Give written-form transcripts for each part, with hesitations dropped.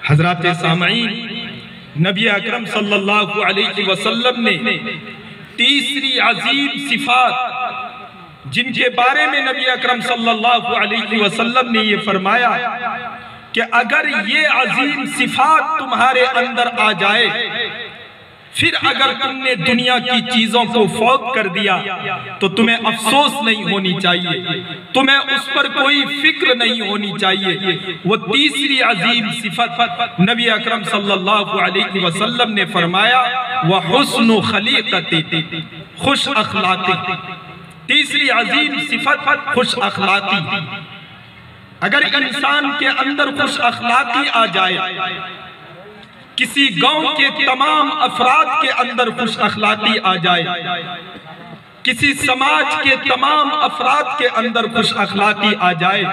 حضرات سامعین، نبی اکرم صلی اللہ علیہ وسلم نے تیسری عظیم صفات جن کے بارے میں نبی اکرم صلی اللہ علیہ وسلم نے یہ فرمایا کہ اگر یہ عظیم صفات تمہارے اندر آ جائے، پھر اگر تم نے دنیا کی چیزوں کو فوت کر دیا تو تمہیں افسوس نہیں ہونی چاہیے، تمہیں اس پر کوئی فکر نہیں ہونی چاہیے۔ وہ تیسری عظیم صفت نبی اکرم صلی اللہ علیہ وسلم نے فرمایا وَحُسْنُ خَلِيقَتِ، خوش اخلاقی۔ تیسری عظیم صفت خوش اخلاقی۔ اگر انسان کے اندر خوش اخلاقی آ جائے، کسی گاؤں کے تمام افراد کے اندر خوش اخلاقی آ جائے، کسی سماج کے تمام افراد کے اندر خوش اخلاقی آ جائے،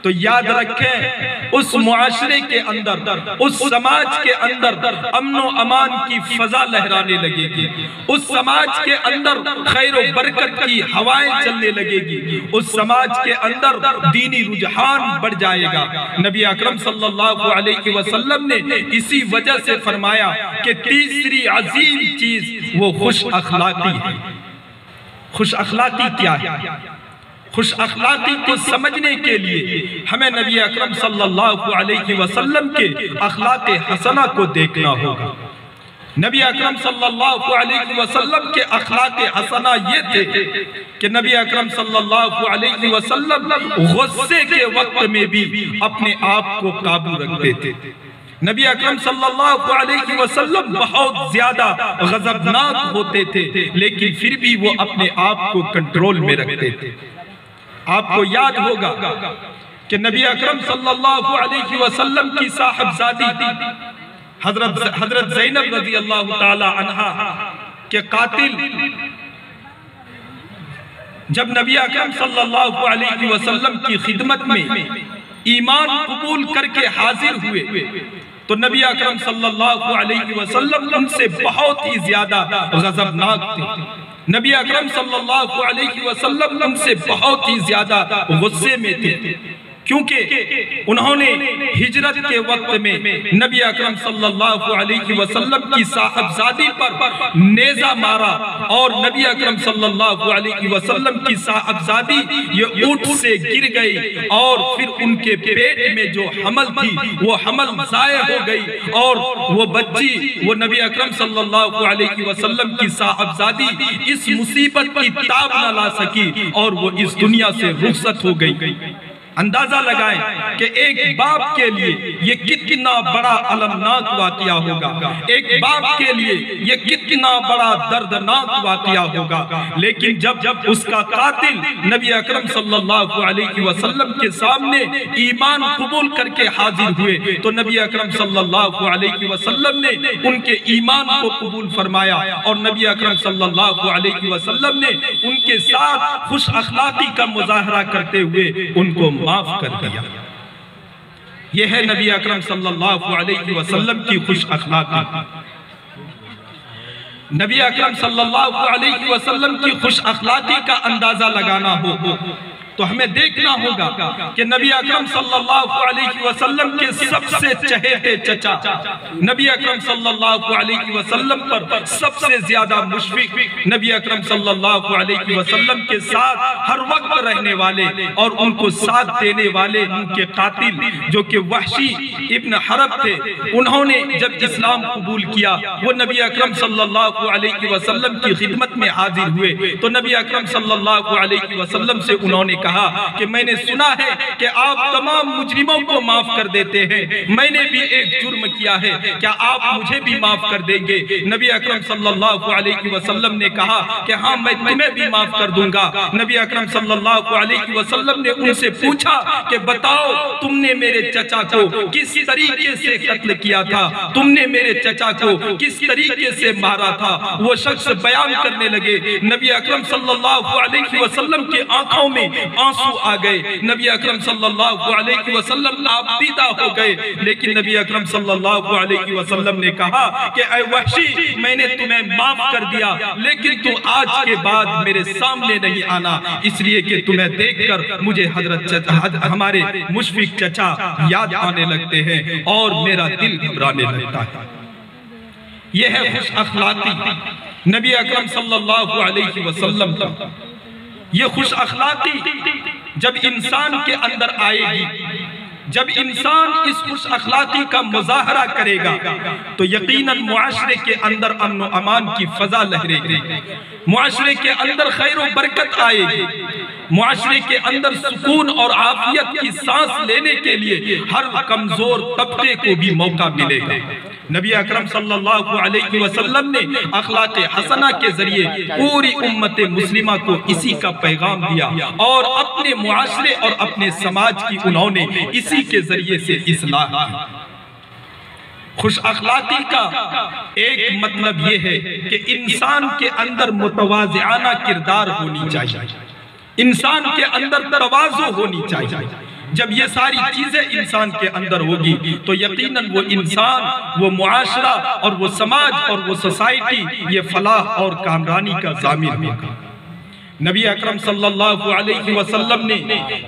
تو یاد رکھیں اس معاشرے کے اندر، اس سماج کے اندر امن و امان کی فضا لہرانے لگے گی، اس سماج کے اندر خیر و برکت کی ہوائیں چلنے لگے گی، اس سماج کے اندر دینی رجحان بڑھ جائے گا۔ نبی اکرم صلی اللہ علیہ وسلم نے اسی وجہ سے فرمایا کہ تیسری عظیم چیز وہ خوش اخلاقی ہے۔ خوش اخلاقی کیا ہے؟ خوش اخلاقی کو سمجھنے کے لیے ہمیں نبی اکرم صلی اللہ علیہ وسلم کے اخلاق حسنہ کو دیکھنا ہوگا۔ نبی اکرم صلی اللہ علیہ وسلم کے اخلاق حسنہ یہ تھے کہ نبی اکرم صلی اللہ علیہ وسلم غصے کے وقت میں بھی اپنے آپ کو قابو رکھتے تھے۔ نبی اکرم صلی اللہ علیہ وسلم بہت زیادہ غضبناک ہوتے تھے، لیکن پھر بھی وہ اپنے آپ کو کنٹرول میں رکھتے تھے۔ آپ کو یاد ہوگا کہ نبی اکرم صلی اللہ علیہ وسلم کی صاحبزادی حضرت زینب رضی اللہ تعالی عنہا کے قاتل جب نبی اکرم صلی اللہ علیہ وسلم کی خدمت میں ایمان قبول کر کے حاضر ہوئے تو نبی اکرم صلی اللہ علیہ وسلم ان سے بہت ہی زیادہ غضبناک تھے۔ نبی اکرم صلی اللہ علیہ وسلم ان سے بہت ہی زیادہ غصے میں تھے، کیونکہ انہوں نے ہجرت کے وقت میں نبی اکرم صلی اللہ علیہ وسلم کی صاحبزادی پر نیزہ مارا، اور نبی اکرم صلی اللہ علیہ وسلم کی صاحبزادی یہ اونٹ سے گر گئی، اور پھر ان کے پیٹ میں جو حمل تھی وہ حمل ضائع ہو گئی، اور وہ بچی وہ نبی اکرم صلی اللہ علیہ وسلم کی صاحبزادی اس مصیبت کی تاب نہ لا سکی اور وہ اس دنیا سے رخصت ہو گئی۔ اندازہ لگائیں کہ ایک باپ کے لیے یہ کتنا بڑا المناک واقعہ ہوگا، ایک باپ کے لیے یہ کتنا بڑا دردناک واقعہ ہوگا، لیکن جب اس کا قاتل نبی اکرم صلی اللہ علیہ وسلم کے سامنے ایمان قبول کر کے حاضر ہوئے تو نبی اکرم صلی اللہ علیہ وسلم نے ان کے ایمان کو قبول فرمایا، اور نبی اکرم صلی اللہ علیہ وسلم نے ان کے ساتھ خوش اخلاقی کا مظاہرہ کرتے ہوئے ان کو معاف کر دیا۔ یہ ہے نبی اکرم صلی اللہ علیہ وسلم کی خوش اخلاقی۔ نبی اکرم صلی اللہ علیہ وسلم کی خوش اخلاقی کا اندازہ لگانا ہو تو ہمیں دیکھنا ہوگا کہ نبی اکرم صلی اللہ علیہ وسلم کے سب سے چہیتے چچا، نبی اکرم صلی اللہ علیہ وسلم پر سب سے زیادہ مشفق، نبی اکرم صلی اللہ علیہ وسلم کے ساتھ ہر وقت رہنے والے اور ان کو ساتھ دینے والے ان کے قاتل جو کہ وحشی ابن حرب تھے، انہوں نے جب اسلام قبول کیا وہ نبی اکرم صلی اللہ علیہ وسلم کی خدمت میں حاضر ہوئے تو نبی اکرم صلی اللہ علیہ وسلم سے انہوں نے کہا کہ میں نے سنا ہے کہ آپ تمام مجرموں کو معاف کر دیتے ہیں، میں نے بھی ایک جرم کیا ہے، کیا آپ مجھے بھی معاف کر دیں گے؟ نبی اکرم صلی اللہ علیہ وسلم نے کہا کہ ہاں میں تمہیں بھی معاف کر دوں گا۔ نبی اکرم صلی اللہ علیہ وسلم نے ان سے پوچھا کہ بتاؤ تم نے میرے چچا کو کس طریقے سے قتل کیا تھا، تم نے میرے چچا کو کس طریقے سے مارا تھا؟ وہ شخص بیان کرنے لگے، نبی اکرم صلی اللہ علیہ وسلم کی آنکھوں میں آنسو آ گئے، نبی اکرم صلی اللہ علیہ وسلم آپ دیدہ ہو گئے، لیکن نبی اکرم صلی اللہ علیہ وسلم نے کہا کہ اے وحشی میں نے تمہیں معاف کر دیا، لیکن تو آج کے بعد میرے سامنے نہیں آنا، اس لیے کہ تمہیں دیکھ کر مجھے ہمارے مشفق چچا یاد آنے لگتے ہیں اور میرا دل گھبرانے لگتا ہے۔ یہ ہے خوش اخلاقی نبی اکرم صلی اللہ علیہ وسلم کا۔ یہ خوش اخلاقی جب انسان کے اندر آئے گی، جب انسان اس خوش اخلاقی کا مظاہرہ کرے گا تو یقیناً معاشرے کے اندر امن و امان کی فضا لہرے گی، معاشرے کے اندر خیر و برکت آئے گی، معاشرے کے اندر سکون اور عافیت کی سانس لینے کے لیے ہر کمزور طبقے کو بھی موقع ملے گا۔ نبی اکرم صلی اللہ علیہ وسلم نے اخلاق حسنہ کے ذریعے پوری امت مسلمہ کو اسی کا پیغام دیا اور اپنے معاشرے اور اپنے سماج کی انہوں نے اسی کے ذریعے سے اصلاح کی۔ خوش اخلاقی کا ایک مطلب یہ ہے کہ انسان کے اندر متواضعانہ کردار ہونی چاہیے، انسان کے اندر تواضع ہونی چاہیے۔ جب یہ ساری چیزیں انسان کے اندر ہوگی تو یقیناً وہ انسان، وہ معاشرہ اور وہ سماج اور وہ سوسائٹی یہ فلاح اور کامرانی کا ضامن ہوگا۔ نبی اکرم صلی اللہ علیہ وسلم نے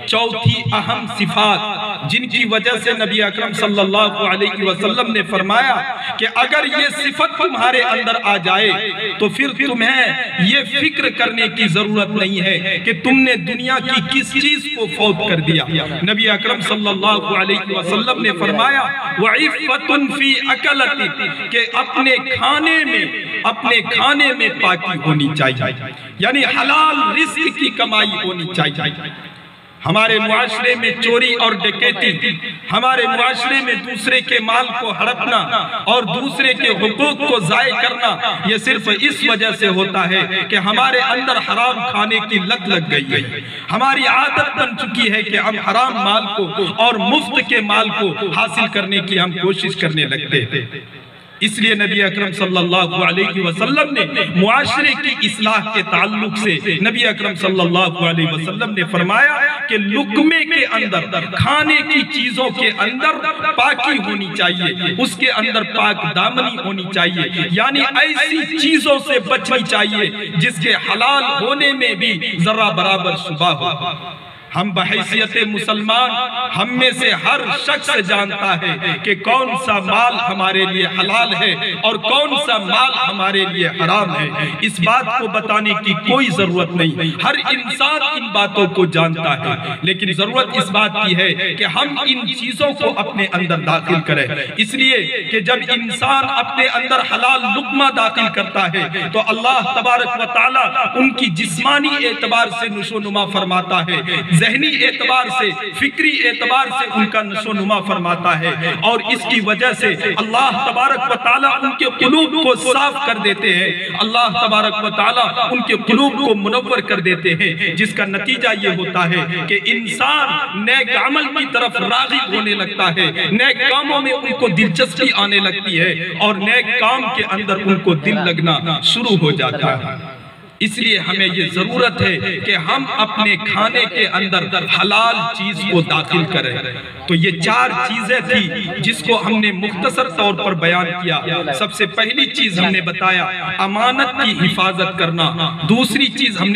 چوتھی اہم صفات جن کی وجہ سے نبی اکرم صلی اللہ علیہ وسلم نے فرمایا کہ اگر یہ صفت تمہارے اندر آ جائے تو پھر تمہیں یہ فکر کرنے کی ضرورت نہیں ہے کہ تم نے دنیا کی کس چیز کو فوت کر دیا۔ نبی اکرم صلی اللہ علیہ وسلم نے فرمایا وَعِفَّةٌ فِي أَكَلَتِ کہ اپنے کھانے میں پاکی ہونی چاہیے، یعنی حلال رزق کی کمائی ہونی چاہیے۔ ہمارے معاشرے میں چوری اور ڈکیتی، ہمارے معاشرے میں دوسرے کے مال کو ہڑپنا اور دوسرے کے حقوق کو ضائع کرنا یہ صرف اس وجہ سے ہوتا ہے کہ ہمارے اندر حرام کھانے کی لت لگ گئی ہے۔ ہماری عادت بن چکی ہے کہ ہم حرام مال کو اور مفت کے مال کو حاصل کرنے کی ہم کوشش کرنے لگتے ہیں۔ اس لیے نبی اکرم صلی اللہ علیہ وسلم نے معاشرے کی اصلاح کے تعلق سے نبی اکرم صلی اللہ علیہ وسلم نے فرمایا کہ لقمے کے اندر، کھانے کی چیزوں کے اندر پاکی ہونی چاہیے، اس کے اندر پاک دامنی ہونی چاہیے، یعنی ایسی چیزوں سے بچنی چاہیے جس کے حلال ہونے میں بھی ذرہ برابر شبہ ہو۔ ہم بحیثیت مسلمان ہم میں سے ہر شخص جانتا ہے کہ کون سا مال ہمارے لیے حلال ہے اور کون سا مال ہمارے لیے حرام ہے۔ اس بات کو بتانے کی کوئی ضرورت نہیں، ہر انسان ان باتوں کو جانتا ہے، لیکن ضرورت اس بات کی ہے کہ ہم ان چیزوں کو اپنے اندر داخل کریں، اس لیے کہ جب انسان اپنے اندر حلال لقمہ داخل کرتا ہے تو اللہ تبارک و تعالی ان کی جسمانی اعتبار سے نشو نما فرماتا ہے، ذہنی اعتبار سے، فکری اعتبار سے ان کا نشو نما فرماتا ہے، اور اس کی وجہ سے اللہ تبارک و تعالیٰ ان کے قلوب کو صاف کر دیتے ہیں، اللہ تبارک و تعالیٰ ان کے قلوب کو منور کر دیتے ہیں، جس کا نتیجہ یہ ہوتا ہے کہ انسان نیک عمل کی طرف راغب ہونے لگتا ہے، نیک کاموں میں ان کو دلچسپی آنے لگتی ہے اور نیک کام کے اندر ان کو دل لگنا شروع ہو جاتا ہے۔ اس لیے ہمیں یہ ضرورت ہے کہ ہم اپنے کھانے کے اندر حلال چیز کو داخل کریں۔ تو یہ چار چیزیں تھی جس کو ہم نے مختصر طور پر بیان کیا۔ سب سے پہلی چیز ہم نے بتایا امانت کی حفاظت کرنا، دوسری چیز ہم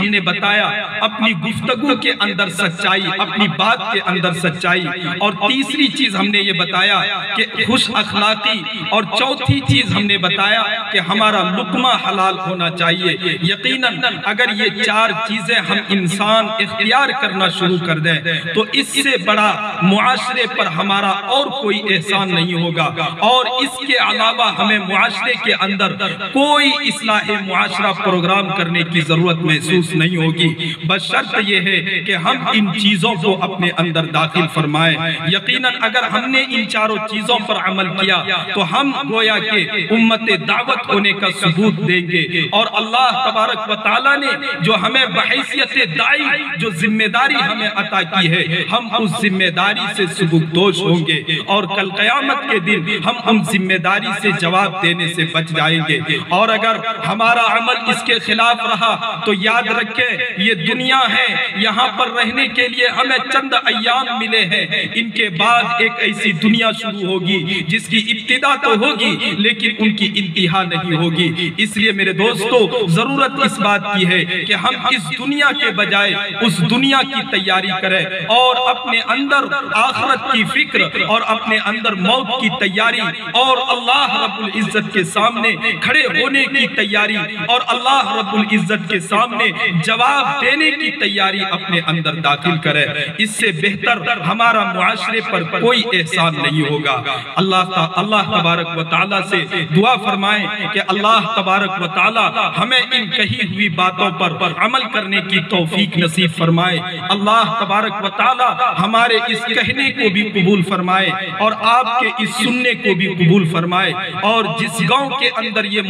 نے بتایا اپنی گفتگو کے اندر سچائی، اپنی بات کے اندر سچائی، اور تیسری چیز ہم نے یہ بتایا کہ خوش اخلاقی، اور چوتھی چیز ہم نے بتایا کہ ہمارا لقمہ حلال ہونا چاہیے۔ یقیناً اگر یہ چار چیزیں ہم انسان اختیار کرنا شروع کر دیں تو اس سے بڑا معاشرے پر ہمارا اور کوئی احسان نہیں ہوگا، اور اس کے علاوہ ہمیں معاشرے کے اندر کوئی اصلاح معاشرہ پروگرام کرنے کی ضرورت محسوس نہیں ہوگی، بس شرط یہ ہے کہ ہم ان چیزوں کو اپنے اندر داخل فرمائیں۔ یقیناً اگر ہم نے ان چاروں چیزوں پر عمل کیا تو ہم گویا کہ امت دعوت ہونے کا ثبوت دیں گے، اور اللہ تبارک و تعالیٰ نے جو ہمیں بحیثیت داعی جو ذمہ داری ہمیں عطا کی ہے، ہم اس ذمہ داری سے سبکدوش ہوں گے، اور کل قیامت کے دن ہم ان ذمہ داری سے جواب دینے سے بچ جائیں گے۔ اور اگر ہمارا عمل اس کے خلاف رہا تو یاد رکھیں یہ دنیا ہے، یہاں پر رہنے کے لیے ہمیں چند ایام ملے ہیں، ان کے بعد ایک ایسی دنیا شروع ہوگی جس کی ابتدا تو ہوگی لیکن ان کی انتہا نہیں ہوگی۔ اس لیے میرے دوستو ضرورت اس بات کی ہے کہ ہم اس دنیا کے بجائے اس دنیا کی تیاری کریں اور اپنے اندر آخرت کی فکر اور اپنے اندر موت کی تیاری اور اللہ رب العزت کے سامنے کھڑے ہونے کی تیاری اور اللہ رب العزت کے سامنے جواب دینے کی تیاری اپنے اندر داخل کرے۔ اس سے بہتر ہمارا معاشرے پر کوئی احسان نہیں ہوگا۔ اللہ تبارک و تعالیٰ سے دعا فرمائیں کہ اللہ تبارک و تعالیٰ ہمیں ان کہی ہوئی باتوں پر عمل کرنے کی توفیق نصیب فرمائے۔ اللہ تبارک و تعالیٰ ہمارے اس کہنے کو بھی قبول فرمائے اور آپ کے اس سننے کو بھی قبول فرمائے، اور جس گاؤں کے اندر یہ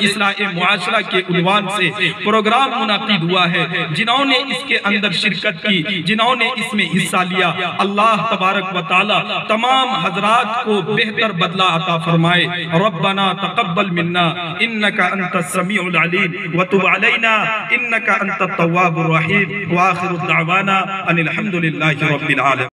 اصلاح معاشرہ کے عنوان سے پروگرام منعقد ہوا ہے، جنہوں نے اس کے اندر شرکت کی، جنہوں نے اس میں حصہ لیا، اللہ تبارک و تعالیٰ تمام حضرات کو بہتر بدلہ عطا فرمائے۔ ربنا تقبل منا انکا انت السمیع العلیم وتب علینا انکا انت التواب الرحیم، وآخر الدعوانا ان الحمدللہ رب العالمین۔